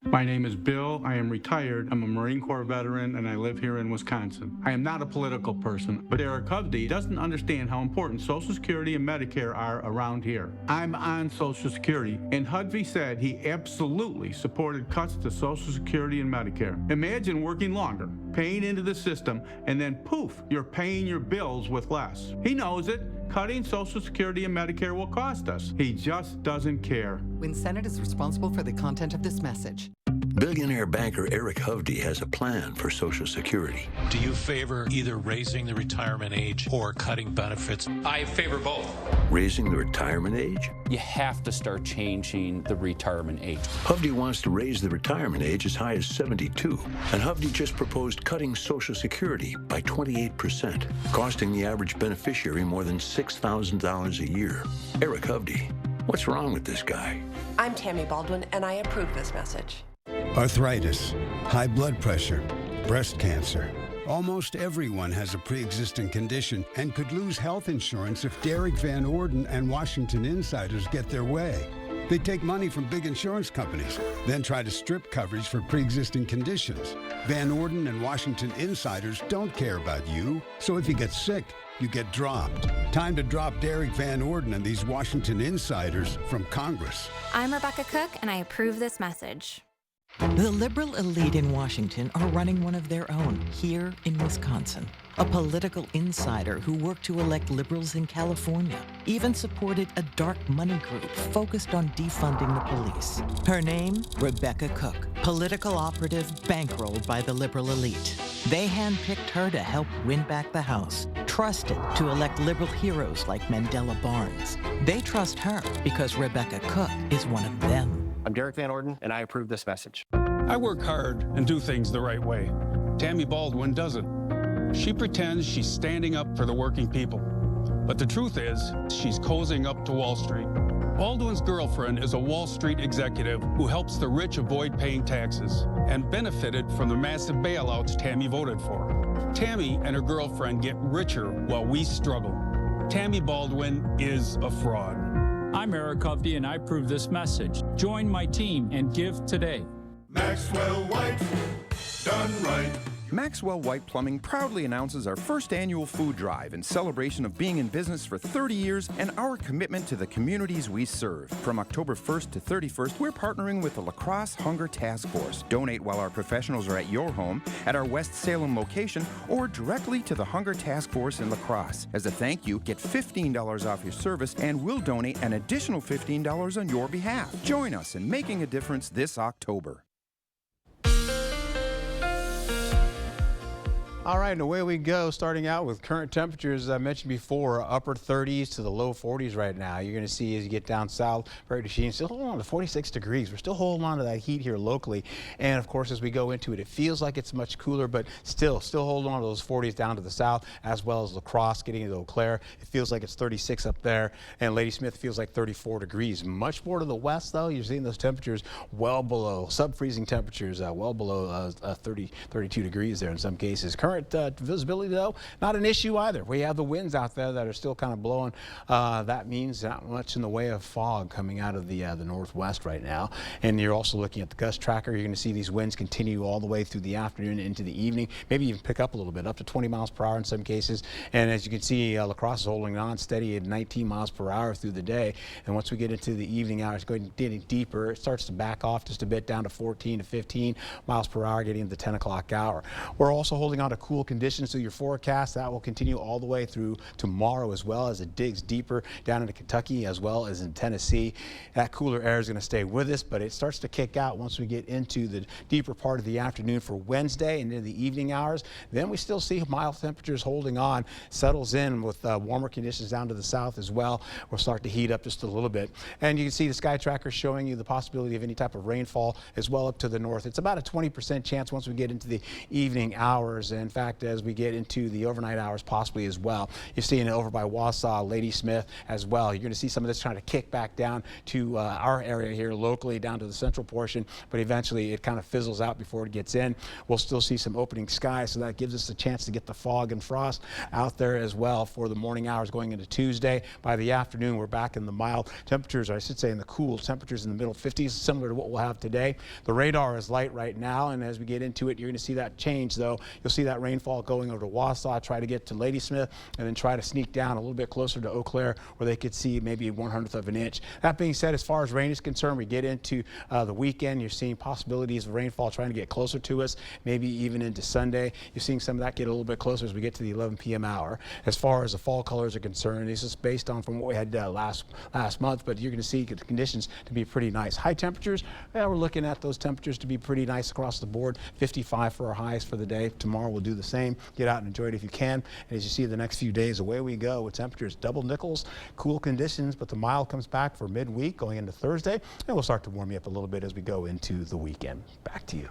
My name is Bill. I am retired. I'm a Marine Corps veteran and I live here in Wisconsin. I am not a political person, but Eric Hovde doesn't understand how important Social Security and Medicare are around here. I'm on Social Security, and Hovde said he absolutely supported cuts to Social Security and Medicare. Imagine working longer, paying into the system, and then poof, you're paying your bills with less. He knows it. Cutting Social Security and Medicare will cost us. He just doesn't care. WinSenate is responsible for the content of this message. Billionaire banker Eric Hovde has a plan for Social Security. Do you favor either raising the retirement age or cutting benefits? I favor both. Raising the retirement age? You have to start changing the retirement age. Hovde wants to raise the retirement age as high as 72. And Hovde just proposed cutting Social Security by 28%, costing the average beneficiary more than $6,000 a year. Eric Hovde, what's wrong with this guy? I'm Tammy Baldwin, and I approve this message. Arthritis, high blood pressure, breast cancer. Almost everyone has a pre-existing condition and could lose health insurance if Derek Van Orden and Washington insiders get their way. They take money from big insurance companies, then try to strip coverage for pre-existing conditions. Van Orden and Washington insiders don't care about you, so if you get sick, you get dropped. Time to drop Derek Van Orden and these Washington insiders from Congress. I'm Rebecca Cook, and I approve this message. The liberal elite in Washington are running one of their own here in Wisconsin. A political insider who worked to elect liberals in California, even supported a dark money group focused on defunding the police. Her name, Rebecca Cook, political operative bankrolled by the liberal elite. They handpicked her to help win back the House, trusted to elect liberal heroes like Mandela Barnes. They trust her because Rebecca Cook is one of them. I'm Derek Van Orden, and I approve this message. I work hard and do things the right way. Tammy Baldwin doesn't. She pretends she's standing up for the working people. But the truth is, she's cozying up to Wall Street. Baldwin's girlfriend is a Wall Street executive who helps the rich avoid paying taxes and benefited from the massive bailouts Tammy voted for. Tammy and her girlfriend get richer while we struggle. Tammy Baldwin is a fraud. I'm Eric Hovde, and I approve this message. Join my team and give today. Maxwell White, done right. Maxwell White Plumbing proudly announces our first annual food drive in celebration of being in business for 30 years and our commitment to the communities we serve. From October 1st to 31st, we're partnering with the La Crosse Hunger Task Force. Donate while our professionals are at your home, at our West Salem location, or directly to the Hunger Task Force in La Crosse. As a thank you, get $15 off your service, and we'll donate an additional $15 on your behalf. Join us in making a difference this October. All right, and away we go, starting out with current temperatures, as I mentioned before, upper 30s to the low 40s right now. You're going to see as you get down south, Prairie du Chien, still holding on to 46 degrees. We're still holding on to that heat here locally. And of course, as we go into it, it feels like it's much cooler, but still holding on to those 40s down to the south, as well as La Crosse, getting into Eau Claire. It feels like it's 36 up there, and Ladysmith feels like 34 degrees. Much more to the west, though, you're seeing those temperatures well below, sub-freezing temperatures, well below 32 degrees there in some cases. Current visibility, though, not an issue either. We have the winds out there that are still kind of blowing. That means not much in the way of fog coming out of the northwest right now. And you're also looking at the gust tracker. You're going to see these winds continue all the way through the afternoon into the evening, maybe even pick up a little bit, up to 20 miles per hour in some cases. And as you can see, La Crosse is holding on steady at 19 miles per hour through the day. And once we get into the evening hours, getting deeper, it starts to back off just a bit down to 14 to 15 miles per hour, getting into the 10 o'clock hour. We're also holding on to cool conditions through your forecast. That will continue all the way through tomorrow as well as it digs deeper down into Kentucky as well as in Tennessee. That cooler air is going to stay with us, but it starts to kick out once we get into the deeper part of the afternoon for Wednesday and into the evening hours. Then we still see mild temperatures holding on, settles in with warmer conditions down to the south as well. We'll start to heat up just a little bit. And you can see the sky tracker showing you the possibility of any type of rainfall as well up to the north. It's about a 20% chance once we get into the evening hours. In fact, as we get into the overnight hours possibly as well. You're seeing it over by Wausau, Ladysmith as well. You're going to see some of this trying to kick back down to our area here locally down to the central portion, but eventually it kind of fizzles out before it gets in. We'll still see some opening skies, so that gives us a chance to get the fog and frost out there as well for the morning hours going into Tuesday. By the afternoon, we're back in the mild temperatures, or I should say in the cool temperatures in the middle 50s, similar to what we'll have today. The radar is light right now, and as we get into it, you're going to see that change, though. You'll see that rainfall going over to Wausau, try to get to Ladysmith, and then try to sneak down a little bit closer to Eau Claire, where they could see maybe 1/100th of an inch. That being said, as far as rain is concerned, we get into the weekend. You're seeing possibilities of rainfall trying to get closer to us, maybe even into Sunday. You're seeing some of that get a little bit closer as we get to the 11 p.m. hour. As far as the fall colors are concerned, this is based on from what we had last month, but you're going to see the conditions to be pretty nice. High temperatures, well, we're looking at those temperatures to be pretty nice across the board. 55 for our highs for the day. Tomorrow we'll do the same. Get out and enjoy it if you can. And as you see the next few days, away we go with temperatures double nickels, cool conditions, but the mild comes back for midweek going into Thursday, and we'll start to warm you up a little bit as we go into the weekend. Back to you.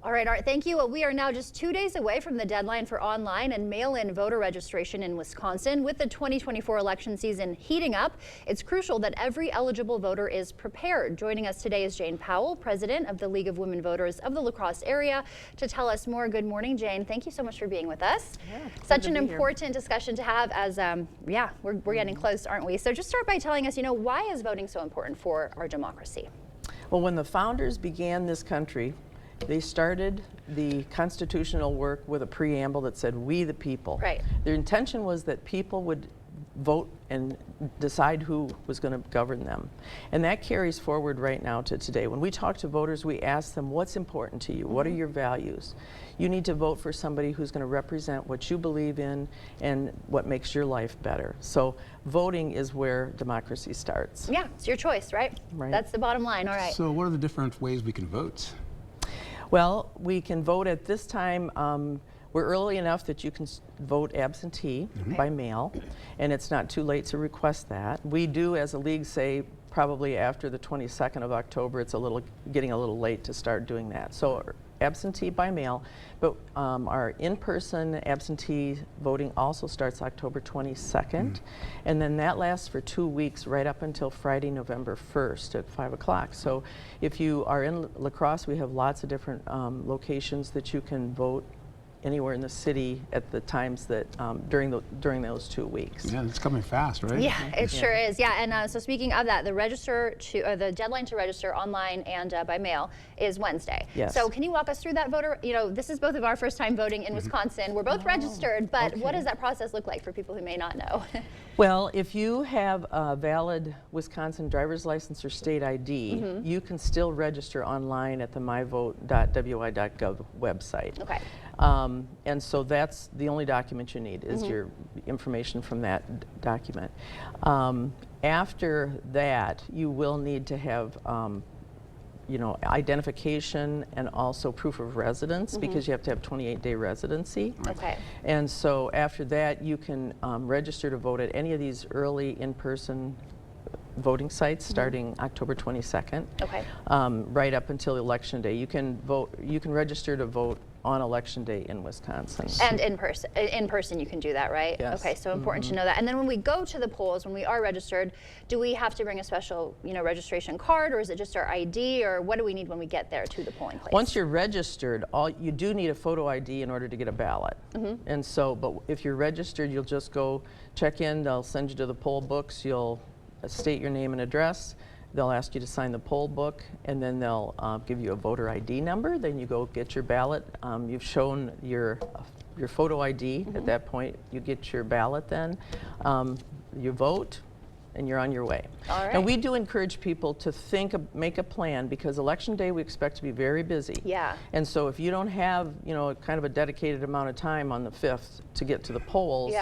All right, Art, thank you. Well, we are now just 2 days away from the deadline for online and mail-in voter registration in Wisconsin. With the 2024 election season heating up, it's crucial that every eligible voter is prepared. Joining us today is Jane Powell, president of the League of Women Voters of the La Crosse area, to tell us more. Good morning, Jane. Thank you so much for being with us. Yeah, such an important discussion to have as, we're getting close, aren't we? So just start by telling us, why is voting so important for our democracy? Well, when the founders began this country, they started the constitutional work with a preamble that said, "We the people." Right. Their intention was that people would vote and decide who was going to govern them. And that carries forward right now to today. When we talk to voters, we ask them, what's important to you? What are your values? You need to vote for somebody who's going to represent what you believe in and what makes your life better. So voting is where democracy starts. Yeah, it's your choice, right? Right. That's the bottom line. All right. So what are the different ways we can vote? Well, we can vote at this time. We're early enough that you can vote absentee by mail, and it's not too late to request that. We do, as a league, say probably after the 22nd of October, it's getting a little late to start doing that. So absentee by mail, but our in-person absentee voting also starts October 22nd, and then that lasts for 2 weeks right up until Friday, November 1st at 5 o'clock. So if you are in La Crosse, we have lots of different locations that you can vote anywhere in the city at the times that during those 2 weeks. Yeah, it's coming fast, right? Yeah, it sure is. Yeah, and so speaking of that, the deadline to register online and by mail is Wednesday. Yes. So can you walk us through that voter? This is both of our first time voting in Wisconsin. We're both registered, but what does that process look like for people who may not know? Well, if you have a valid Wisconsin driver's license or state ID, you can still register online at the myvote.wi.gov website. Okay. And so that's the only document you need is your information from that document. After that, you will need to have identification and also proof of residence because you have to have 28-day residency. Okay. And so after that, you can register to vote at any of these early in-person voting sites starting October 22nd. Okay. Right up until Election Day. You can register to vote on Election Day in Wisconsin. And in person you can do that, right? Yes. Okay, so important to know that. And then when we go to the polls, when we are registered, do we have to bring a special, registration card, or is it just our ID, or what do we need when we get there to the polling place? Once you're registered, you do need a photo ID in order to get a ballot. And so, but if you're registered, you'll just go check in, they'll send you to the poll books, you'll state your name and address. They'll ask you to sign the poll book, and then they'll give you a voter ID number. Then you go get your ballot. You've shown your photo ID. At that point, you get your ballot then. You vote. and you're on your way. All right. And we do encourage people to make a plan, because election day we expect to be very busy. Yeah. And so if you don't have, kind of a dedicated amount of time on the 5th to get to the polls,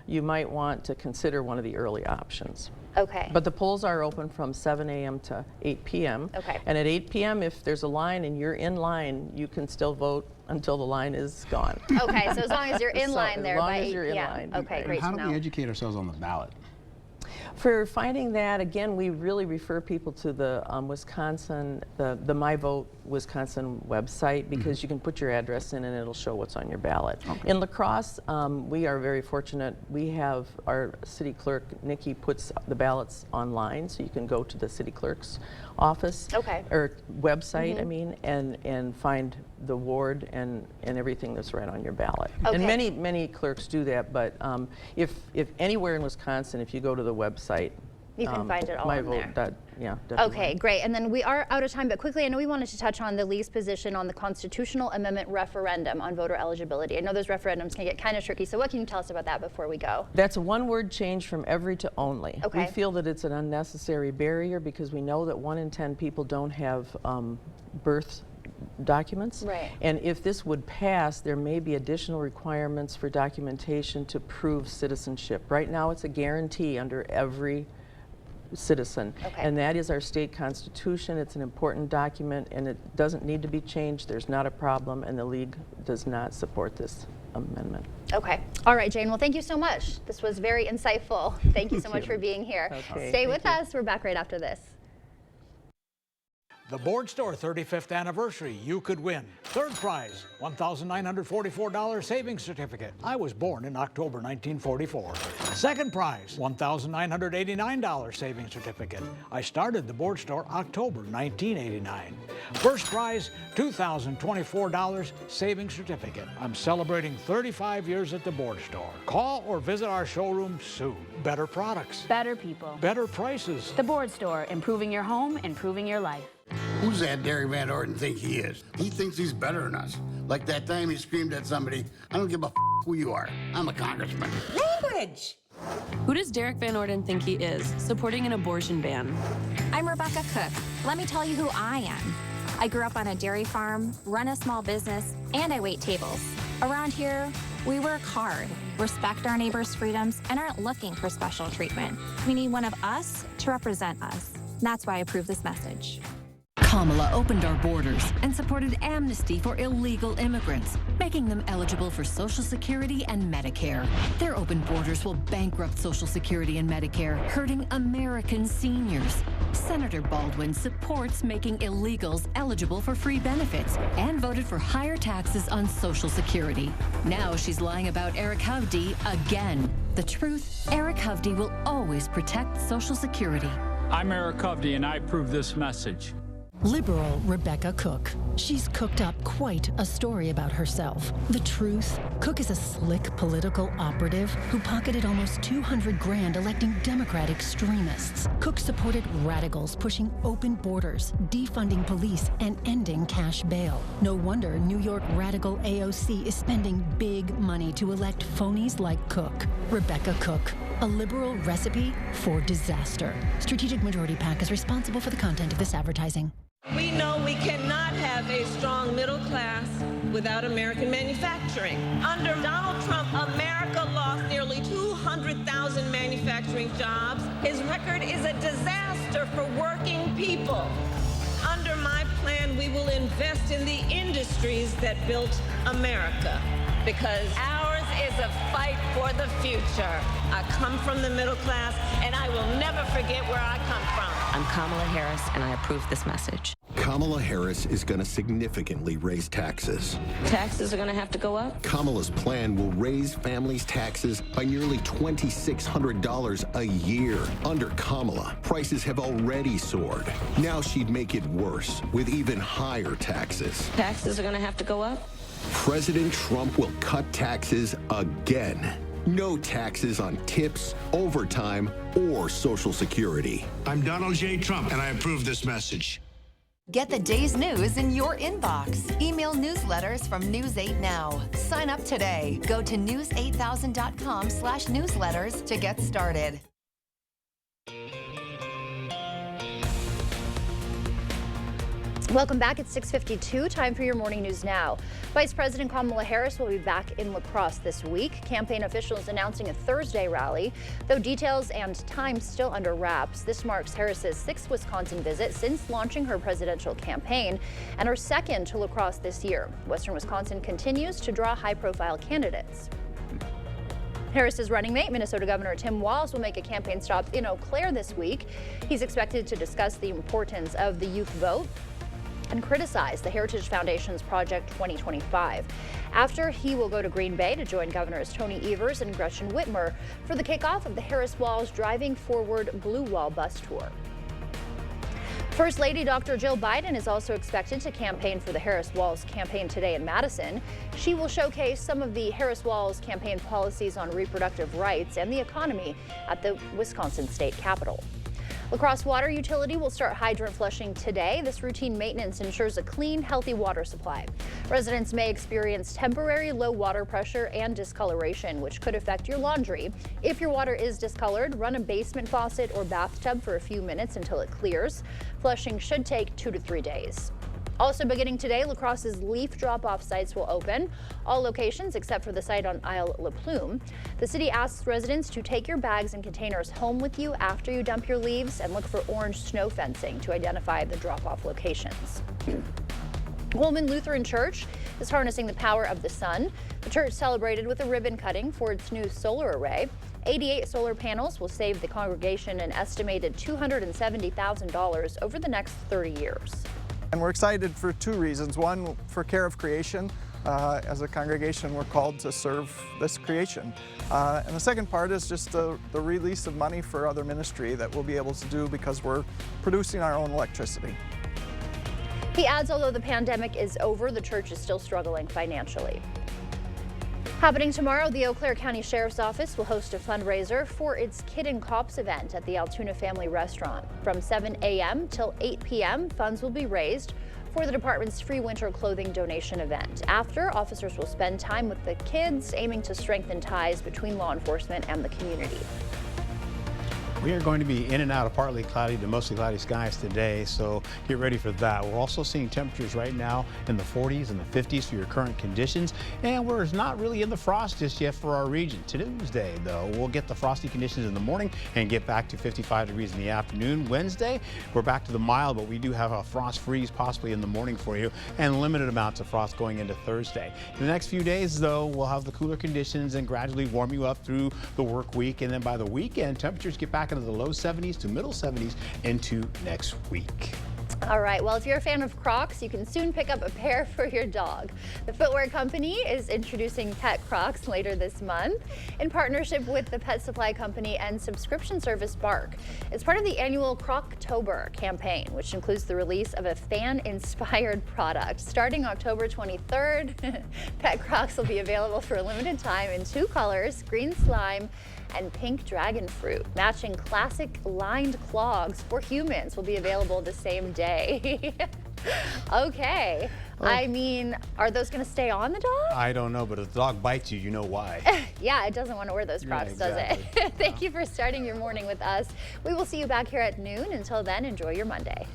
you might want to consider one of the early options. Okay. But the polls are open from 7 a.m. to 8 p.m. Okay. And at 8 p.m., if there's a line and you're in line, you can still vote until the line is gone. Okay, so as long as you're in line there by 8 p.m. As long as you're in line. Okay, great to know. How do we educate ourselves on the ballot? For finding that, again, we really refer people to the Wisconsin, the My Vote Wisconsin website, because you can put your address in and it'll show what's on your ballot. Okay. In La Crosse, we are very fortunate. We have our city clerk, Nikki, puts the ballots online, so you can go to the city clerk's office or website, I mean, and find the ward and everything that's right on your ballot. Okay. And many clerks do that, but if anywhere in Wisconsin, if you go to the website, you can find it all on there. Yeah, definitely. Okay, great. And then we are out of time, but quickly, I know we wanted to touch on the league's position on the constitutional amendment referendum on voter eligibility. I know those referendums can get kind of tricky, so what can you tell us about that before we go? That's a one-word change from every to only. Okay. We feel that it's an unnecessary barrier because we know that 1 in 10 people don't have birth documents. Right. And if this would pass, there may be additional requirements for documentation to prove citizenship. Right now, it's a guarantee under every citizen. Okay. And that is our state constitution. It's an important document, and it doesn't need to be changed. There's not a problem, and the league does not support this amendment. Okay. All right, Jane. Well, thank you so much. This was very insightful. Thank you so much for being here. Okay, Stay with us. We're back right after this. The Board Store 35th anniversary, you could win. Third prize, $1,944 savings certificate. I was born in October 1944. Second prize, $1,989 savings certificate. I started the Board Store October 1989. First prize, $2,024 savings certificate. I'm celebrating 35 years at the Board Store. Call or visit our showroom soon. Better products. Better people. Better prices. The Board Store, improving your home, improving your life. Who's that Derek Van Orden think he is? He thinks he's better than us. Like that time he screamed at somebody, I don't give a who you are. I'm a congressman. Language! Who does Derek Van Orden think he is, supporting an abortion ban? I'm Rebecca Cook. Let me tell you who I am. I grew up on a dairy farm, run a small business, and I wait tables. Around here, we work hard, respect our neighbors' freedoms, and aren't looking for special treatment. We need one of us to represent us. That's why I approve this message. Kamala opened our borders and supported amnesty for illegal immigrants, making them eligible for Social Security and Medicare. Their open borders will bankrupt Social Security and Medicare, hurting American seniors. Senator Baldwin supports making illegals eligible for free benefits and voted for higher taxes on Social Security. Now she's lying about Eric Hovde again. The truth, Eric Hovde will always protect Social Security. I'm Eric Hovde, and I approve this message. Liberal Rebecca Cook. She's cooked up quite a story about herself. The truth? Cook is a slick political operative who pocketed almost $200 grand electing Democrat extremists. Cook supported radicals pushing open borders, defunding police, and ending cash bail. No wonder New York radical AOC is spending big money to elect phonies like Cook. Rebecca Cook. A liberal recipe for disaster. Strategic Majority PAC is responsible for the content of this advertising. We know we cannot have a strong middle class without American manufacturing. Under Donald Trump, America lost nearly 200,000 manufacturing jobs. His record is a disaster for working people. Under my plan, we will invest in the industries that built America, because ours is a fight for the future. I come from the middle class, and I will never forget where I come from. I'm Kamala Harris, and I approve this message. Kamala Harris is going to significantly raise taxes. Taxes are going to have to go up? Kamala's plan will raise families' taxes by nearly $2,600 a year. Under Kamala, prices have already soared. Now she'd make it worse with even higher taxes. Taxes are going to have to go up? President Trump will cut taxes again. No taxes on tips, overtime, or Social Security. I'm Donald J. Trump, and I approve this message. Get the day's news in your inbox. Email newsletters from News 8 Now. Sign up today. Go to news8000.com/newsletters to get started. Welcome back. It's 6:52. Time for your morning news now. Vice President Kamala Harris will be back in La Crosse this week. Campaign officials announcing a Thursday rally, though details and time still under wraps. This marks Harris's 6th Wisconsin visit since launching her presidential campaign and her 2nd to La Crosse this year. Western Wisconsin continues to draw high-profile candidates. Harris's running mate, Minnesota Governor Tim Walz, will make a campaign stop in Eau Claire this week. He's expected to discuss the importance of the youth vote and criticize the Heritage Foundation's Project 2025. After, he will go to Green Bay to join Governors Tony Evers and Gretchen Whitmer for the kickoff of the Harris-Walz Driving Forward Blue Wall bus tour. First Lady Dr. Jill Biden is also expected to campaign for the Harris-Walz campaign today in Madison. She will showcase some of the Harris-Walz campaign policies on reproductive rights and the economy at the Wisconsin State Capitol. La Crosse Water Utility will start hydrant flushing today. This routine maintenance ensures a clean, healthy water supply. Residents may experience temporary low water pressure and discoloration, which could affect your laundry. If your water is discolored, run a basement faucet or bathtub for a few minutes until it clears. Flushing should take 2 to 3 days. Also beginning today, La Crosse's leaf drop-off sites will open. All locations except for the site on Isle La Plume. The city asks residents to take your bags and containers home with you after you dump your leaves and look for orange snow fencing to identify the drop-off locations. Holman Lutheran Church is harnessing the power of the sun. The church celebrated with a ribbon cutting for its new solar array. 88 solar panels will save the congregation an estimated $270,000 over the next 30 years. And we're excited for 2 reasons. One, for Care of Creation. As a congregation, we're called to serve this creation. And the second part is just the release of money for other ministry that we'll be able to do because we're producing our own electricity. He adds, although the pandemic is over, the church is still struggling financially. Happening tomorrow, the Eau Claire County Sheriff's Office will host a fundraiser for its Kid and Cops event at the Altoona Family Restaurant. From 7 a.m. till 8 p.m., funds will be raised for the department's free winter clothing donation event. After, officers will spend time with the kids, aiming to strengthen ties between law enforcement and the community. We are going to be in and out of partly cloudy to mostly cloudy skies today, so get ready for that. We're also seeing temperatures right now in the 40s and the 50s for your current conditions, and we're not really in the frost just yet for our region. Tuesday, though, we'll get the frosty conditions in the morning and get back to 55 degrees in the afternoon. Wednesday, we're back to the mild, but we do have a frost freeze possibly in the morning for you, and limited amounts of frost going into Thursday. In the next few days, though, we'll have the cooler conditions and gradually warm you up through the work week, and then by the weekend, temperatures get back into the low 70s to middle 70s into next week. All right, well, if you're a fan of Crocs, you can soon pick up a pair for your dog. The footwear company is introducing Pet Crocs later this month in partnership with the pet supply company and subscription service Bark. It's part of the annual Croctober campaign, which includes the release of a fan-inspired product. Starting October 23rd, Pet Crocs will be available for a limited time in 2 colors, green slime and pink dragon fruit. Matching classic lined clogs for humans will be available the same day. Okay. Well, I mean, are those going to stay on the dog? I don't know, but if the dog bites you, you know why. Yeah, it doesn't want to wear those Crocs, does it? Thank you for starting your morning with us. We will see you back here at noon. Until then, enjoy your Monday.